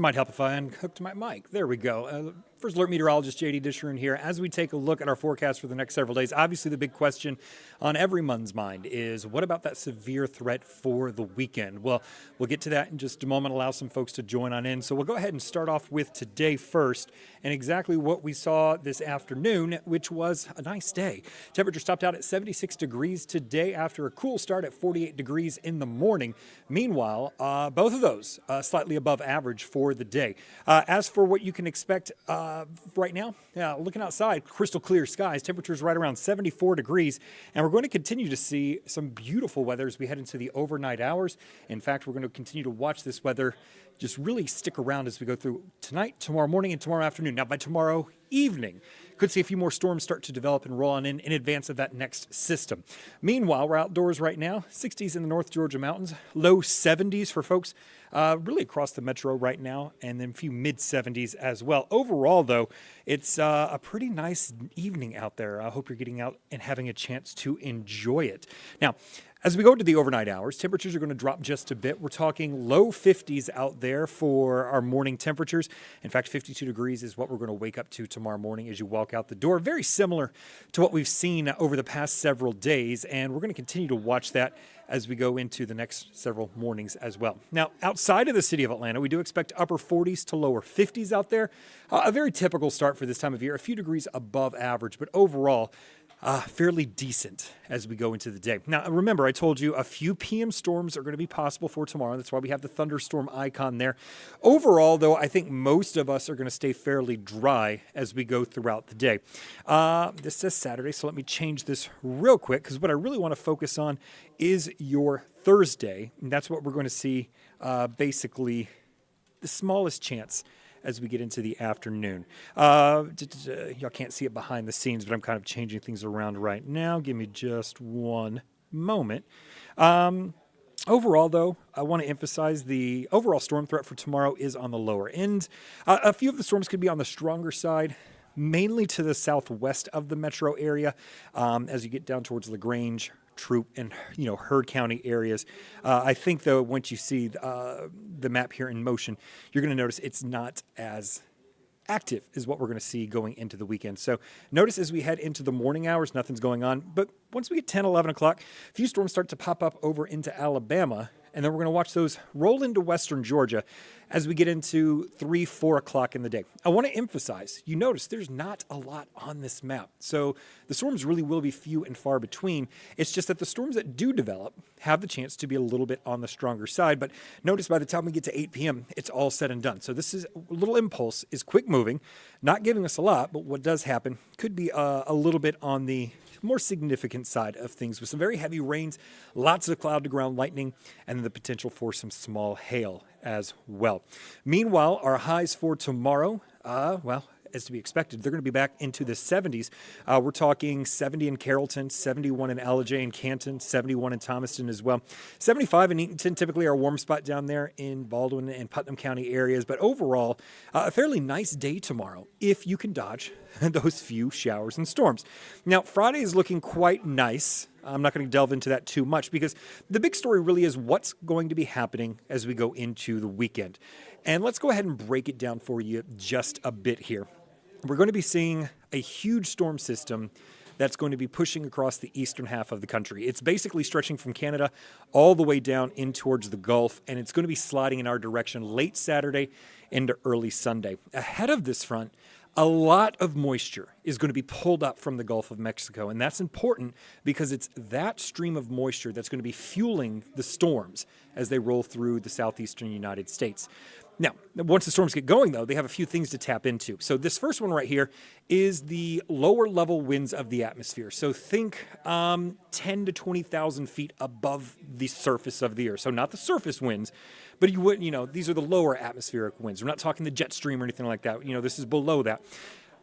Might help if I unhooked my mic. There we go. First Alert Meteorologist JD Disherin here. As we take a look at our forecast for the next several days, obviously the big question on everyone's mind is, what about that severe threat for the weekend? Well, we'll get to that in just a moment, allow some folks to join on in. So we'll go ahead and start off with today first, and exactly what we saw this afternoon, which was a nice day. Temperature stopped out at 76 degrees today after a cool start at 48 degrees in the morning. Meanwhile, both of those slightly above average for the day. As for what you can expect right now, looking outside, crystal clear skies, temperatures right around 74 degrees, and we're going to continue to see some beautiful weather as we head into the overnight hours. In fact, we're going to continue to watch this weather just really stick around as we go through tonight, tomorrow morning, and tomorrow afternoon. Now, by tomorrow evening, could see a few more storms start to develop and roll on in advance of that next system. Meanwhile, we're outdoors right now, 60s in the North Georgia mountains, low 70s for folks really across the metro right now, and then a few mid-70s as well. Overall, though, it's a pretty nice evening out there. I hope you're getting out and having a chance to enjoy it. Now, as we go to the overnight hours, temperatures are going to drop just a bit. We're talking low 50s out there for our morning temperatures. In fact, 52 degrees is what we're going to wake up to tomorrow morning as you walk out the door. Very similar to what we've seen over the past several days, and we're going to continue to watch that as we go into the next several mornings as well. Now, outside of the city of Atlanta, we do expect upper 40s to lower 50s out there. A very typical start for this time of year, a few degrees above average, but overall, fairly decent as we go into the day. Now, remember, I told you a few PM storms are going to be possible for tomorrow. That's why we have the thunderstorm icon there. Overall, though, I think most of us are going to stay fairly dry as we go throughout the day. This says Saturday, so let me change this real quick, because what I really want to focus on is your Thursday. And that's what we're going to see basically the smallest chance as we get into the afternoon. Y'all can't see it behind the scenes, but I'm kind of changing things around right now. Give me just one moment. Overall, though, I want to emphasize the overall storm threat for tomorrow is on the lower end. A few of the storms could be on the stronger side, mainly to the southwest of the metro area. As you get down towards LaGrange, Troop, and Heard County areas. I think, though, once you see the map here in motion, you're going to notice it's not as active as what we're going to see going into the weekend. So notice as we head into the morning hours, nothing's going on. But once we get 10, 11 o'clock, a few storms start to pop up over into Alabama. And then we're going to watch those roll into western Georgia as we get into 3, 4 o'clock in the day. I want to emphasize, you notice there's not a lot on this map. So the storms really will be few and far between. It's just that the storms that do develop have the chance to be a little bit on the stronger side. But notice by the time we get to 8 p.m., it's all said and done. So this is a little impulse, is quick moving, not giving us a lot, but what does happen could be a little bit on the more significant side of things with some very heavy rains, lots of cloud to ground lightning, and the potential for some small hail as well. Meanwhile, our highs for tomorrow, as to be expected, they're going to be back into the 70s. We're talking 70 in Carrollton, 71 in Ellijay and Canton, 71 in Thomaston as well. 75 in Eatonton, typically our warm spot down there in Baldwin and Putnam County areas. But overall, a fairly nice day tomorrow if you can dodge those few showers and storms. Now, Friday is looking quite nice. I'm not going to delve into that too much because the big story really is what's going to be happening as we go into the weekend. And let's go ahead and break it down for you just a bit here. We're going to be seeing a huge storm system that's going to be pushing across the eastern half of the country. It's basically stretching from Canada all the way down in towards the Gulf, and it's going to be sliding in our direction late Saturday into early Sunday. Ahead of this front, a lot of moisture is going to be pulled up from the Gulf of Mexico, and that's important because it's that stream of moisture that's going to be fueling the storms as they roll through the southeastern United States. Now, once the storms get going, though, they have a few things to tap into. So this first one right here is the lower level winds of the atmosphere. So think 10 to 20,000 feet above the surface of the earth. So not the surface winds, but these are the lower atmospheric winds. We're not talking the jet stream or anything like that. This is below that.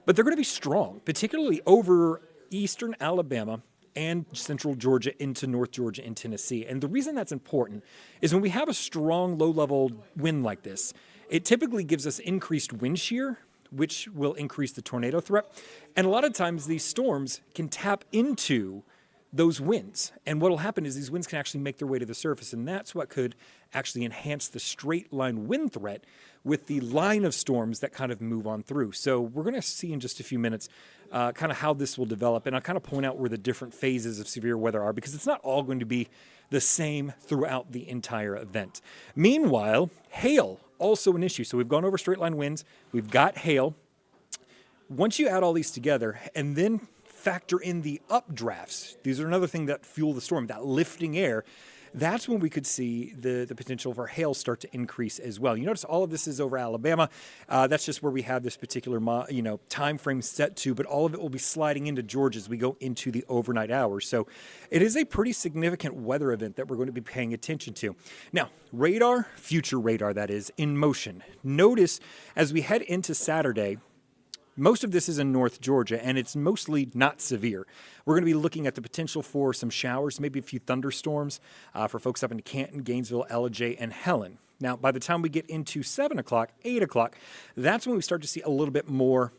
But they're going to be strong, particularly over eastern Alabama and central Georgia into North Georgia and Tennessee. And the reason that's important is when we have a strong low-level wind like this, it typically gives us increased wind shear, which will increase the tornado threat. And a lot of times these storms can tap into those winds. And what will happen is these winds can actually make their way to the surface, and that's what could actually enhance the straight line wind threat with the line of storms that kind of move on through. So we're going to see in just a few minutes kind of how this will develop, and I'll kind of point out where the different phases of severe weather are, because it's not all going to be the same throughout the entire event. Meanwhile, hail, also an issue. So we've gone over straight line winds, we've got hail. Once you add all these together and then factor in the updrafts, these are another thing that fuel the storm, that lifting air, that's when we could see the potential for hail start to increase as well. You notice all of this is over Alabama. That's just where we have this particular time frame set to, but all of it will be sliding into Georgia as we go into the overnight hours. So it is a pretty significant weather event that we're going to be paying attention to. Now, radar, future radar that is, in motion. Notice as we head into Saturday, most of this is in North Georgia, and it's mostly not severe. We're going to be looking at the potential for some showers, maybe a few thunderstorms for folks up in Canton, Gainesville, Ellijay, and Helen. Now, by the time we get into 7 o'clock, 8 o'clock, that's when we start to see a little bit more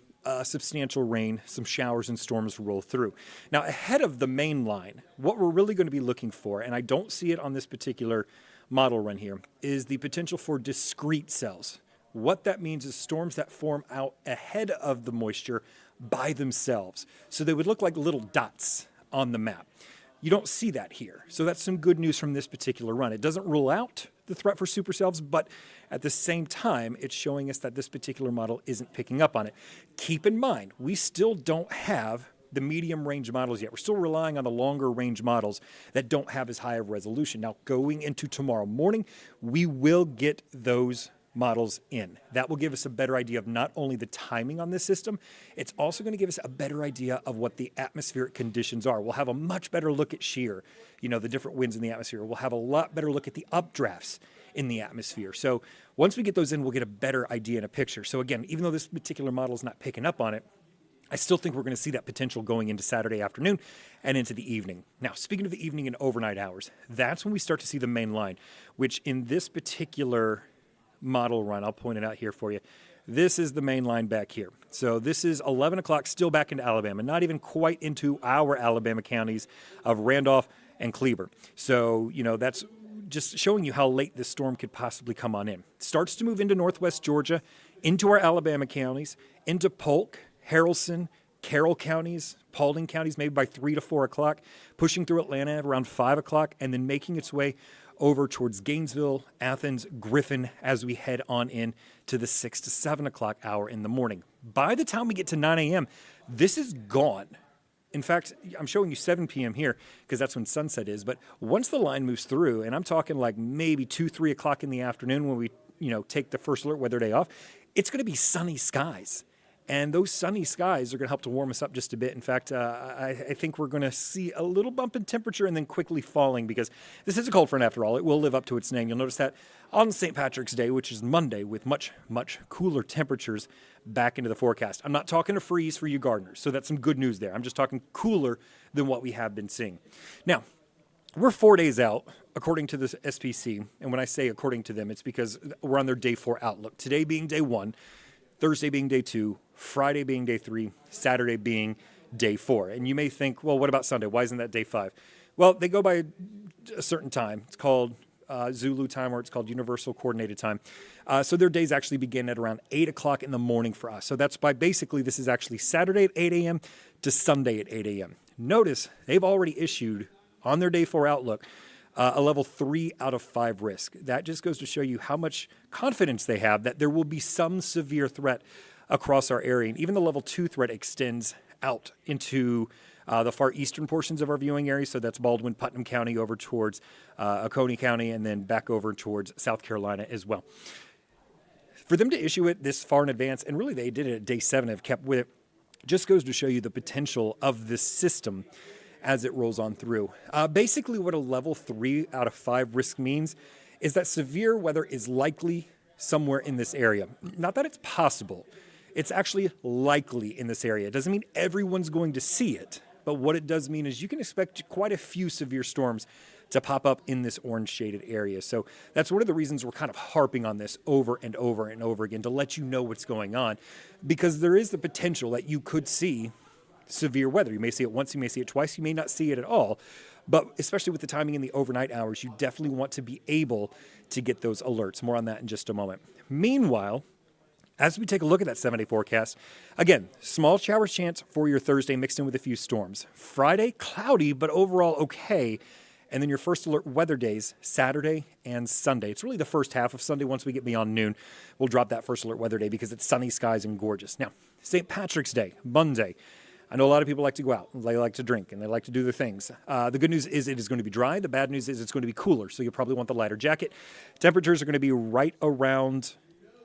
substantial rain, some showers and storms roll through. Now, ahead of the main line, what we're really going to be looking for, and I don't see it on this particular model run here, is the potential for discrete cells. What that means is storms that form out ahead of the moisture by themselves. So they would look like little dots on the map. You don't see that here. So that's some good news from this particular run. It doesn't rule out the threat for supercells, but at the same time, it's showing us that this particular model isn't picking up on it. Keep in mind, we still don't have the medium range models yet. We're still relying on the longer range models that don't have as high of resolution. Now, going into tomorrow morning, we will get those models in. That will give us a better idea of not only the timing on this system, it's also going to give us a better idea of what the atmospheric conditions are. We'll have a much better look at shear, the different winds in the atmosphere. We'll have a lot better look at the updrafts in the atmosphere. So once we get those in, we'll get a better idea and a picture. So again, even though this particular model is not picking up on it, I still think we're going to see that potential going into Saturday afternoon and into the evening. Now, speaking of the evening and overnight hours, that's when we start to see the main line, which in this particular model run, I'll point it out here for you. This is the main line back here. So this is 11 o'clock, still back into Alabama, not even quite into our Alabama counties of Randolph and Kleber. So, that's just showing you how late this storm could possibly come on in. Starts to move into northwest Georgia, into our Alabama counties, into Polk, Haralson, Carroll counties, Paulding counties, maybe by 3 to 4 o'clock, pushing through Atlanta around 5 o'clock, and then making its way over towards Gainesville, Athens, Griffin, as we head on in to the 6 to 7 o'clock hour in the morning. By the time we get to 9 a.m., this is gone. In fact, I'm showing you 7 p.m. here because that's when sunset is. But once the line moves through, and I'm talking like maybe 2, 3 o'clock in the afternoon when we, take the first alert weather day off, it's going to be sunny skies. And those sunny skies are going to help to warm us up just a bit. In fact, I think we're going to see a little bump in temperature and then quickly falling because this is a cold front after all. It will live up to its name. You'll notice that on St. Patrick's Day, which is Monday, with much, much cooler temperatures back into the forecast. I'm not talking a freeze for you gardeners, so that's some good news there. I'm just talking cooler than what we have been seeing. Now, we're 4 days out, according to the SPC. And when I say according to them, it's because we're on their day 4 outlook. Today being day 1. Thursday being day 2, Friday being day 3, Saturday being day 4. And you may think, well, what about Sunday? Why isn't that day 5? Well, they go by a certain time. It's called Zulu time, or it's called Universal Coordinated Time. So their days actually begin at around 8 o'clock in the morning for us. So that's basically this is actually Saturday at 8 a.m. to Sunday at 8 a.m. Notice they've already issued on their day 4 outlook a level 3 out of 5 risk. That just goes to show you how much confidence they have that there will be some severe threat across our area. And even the level 2 threat extends out into the far eastern portions of our viewing area. So that's Baldwin, Putnam County over towards Oconee County, and then back over towards South Carolina as well. For them to issue it this far in advance, and really they did it at day 7, have kept with it, just goes to show you the potential of this system as it rolls on through. Basically what a level 3 out of 5 risk means is that severe weather is likely somewhere in this area. Not that it's possible, it's actually likely in this area. It doesn't mean everyone's going to see it, but what it does mean is you can expect quite a few severe storms to pop up in this orange shaded area. So that's one of the reasons we're kind of harping on this over and over and over again, to let you know what's going on, because there is the potential that you could see severe weather. You may see it once, you may see it twice, you may not see it at all. But especially with the timing in the overnight hours, you definitely want to be able to get those alerts. More on that in just a moment. Meanwhile, as we take a look at that 7-day forecast, again, small shower chance for your Thursday mixed in with a few storms. Friday, cloudy, but overall okay. And then your first alert weather days, Saturday and Sunday. It's really the first half of Sunday. Once we get beyond noon, we'll drop that first alert weather day because it's sunny skies and gorgeous. Now, St. Patrick's Day, Monday. I know a lot of people like to go out. They like to drink, and they like to do their things. The good news is it is going to be dry. The bad news is it's going to be cooler, so you'll probably want the lighter jacket. Temperatures are going to be right around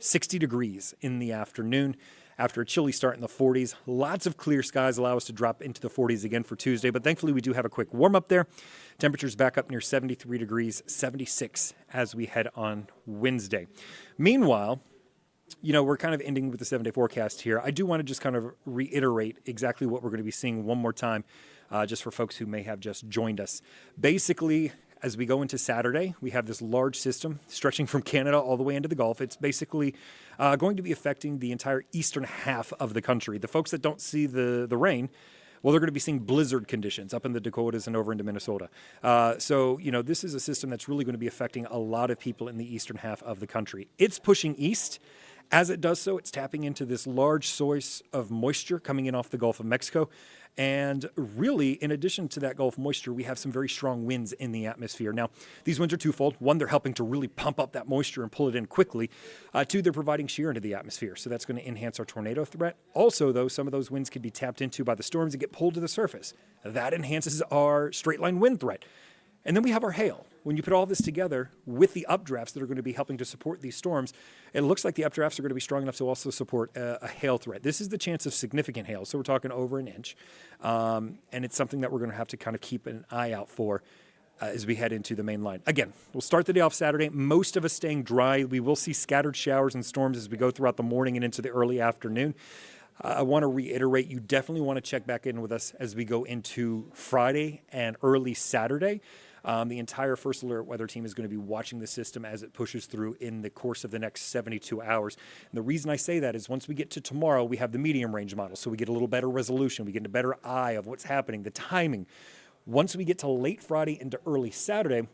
60 degrees in the afternoon after a chilly start in the 40s. Lots of clear skies allow us to drop into the 40s again for Tuesday, but thankfully we do have a quick warm-up there. Temperatures back up near 73 degrees, 76 as we head on Wednesday. Meanwhile, we're kind of ending with the 7-day forecast here. I do want to just kind of reiterate exactly what we're going to be seeing one more time, just for folks who may have just joined us. Basically, as we go into Saturday, we have this large system stretching from Canada all the way into the Gulf. It's basically going to be affecting the entire eastern half of the country. The folks that don't see the rain, well, they're going to be seeing blizzard conditions up in the Dakotas and over into Minnesota. So, this is a system that's really going to be affecting a lot of people in the eastern half of the country. It's pushing east. As it does so, it's tapping into this large source of moisture coming in off the Gulf of Mexico. And really, in addition to that Gulf moisture, we have some very strong winds in the atmosphere. Now, these winds are twofold. One, they're helping to really pump up that moisture and pull it in quickly. Two, they're providing shear into the atmosphere. So that's going to enhance our tornado threat. Also, though, some of those winds can be tapped into by the storms and get pulled to the surface. That enhances our straight line wind threat. And then we have our hail. When you put all this together with the updrafts that are going to be helping to support these storms, it looks like the updrafts are going to be strong enough to also support a hail threat. This is the chance of significant hail, so we're talking over an inch. And it's something that we're going to have to kind of keep an eye out for as we head into the main line. Again, we'll start the day off Saturday. Most of us staying dry. We will see scattered showers and storms as we go throughout the morning and into the early afternoon. I want to reiterate, you definitely want to check back in with us as we go into Friday and early Saturday. The entire First Alert weather team is going to be watching the system as it pushes through in the course of the next 72 hours. And the reason I say that is once we get to tomorrow, we have the medium range model. So we get a little better resolution. We get a better eye of what's happening, the timing. Once we get to late Friday into early Saturday,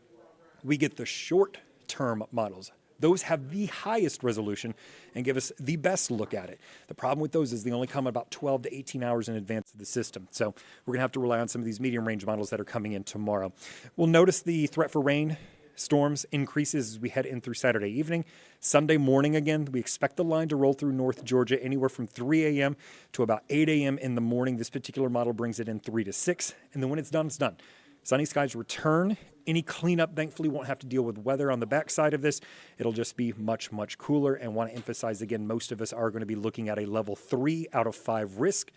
we get the short-term models. Those have the highest resolution and give us the best look at it. The problem with those is they only come about 12 to 18 hours in advance of the system. So we're going to have to rely on some of these medium range models that are coming in tomorrow. We'll notice the threat for rain, storms increases as we head in through Saturday evening. Sunday morning again, we expect the line to roll through North Georgia anywhere from 3 a.m. to about 8 a.m. in the morning. This particular model brings it in 3 to 6. And then when it's done, it's done. Sunny skies return. Any cleanup, thankfully, won't have to deal with weather on the backside of this. It'll just be much, much cooler. And want to emphasize again, most of us are going to be looking at a level 3 out of 5 risk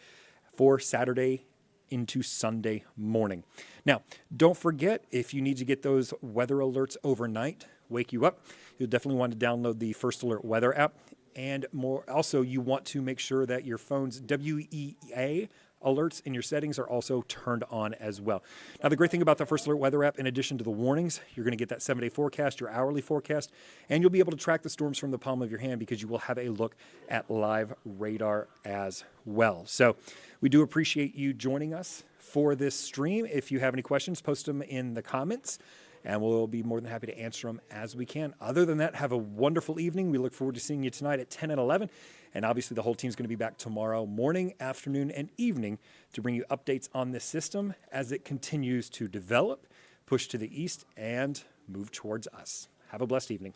for Saturday into Sunday morning. Now, don't forget, if you need to get those weather alerts overnight, wake you up, you'll definitely want to download the First Alert Weather app. And more, also, you want to make sure that your phone's WEA alerts in your settings are also turned on as well. Now, the great thing about the First Alert Weather app, in addition to the warnings, you're going to get that 7-day forecast, your hourly forecast, and you'll be able to track the storms from the palm of your hand because you will have a look at live radar as well. So we do appreciate you joining us for this stream. If you have any questions, post them in the comments, and we'll be more than happy to answer them as we can. Other than that, have a wonderful evening. We look forward to seeing you tonight at 10 and 11. And obviously, the whole team's going to be back tomorrow morning, afternoon, and evening to bring you updates on this system as it continues to develop, push to the east, and move towards us. Have a blessed evening.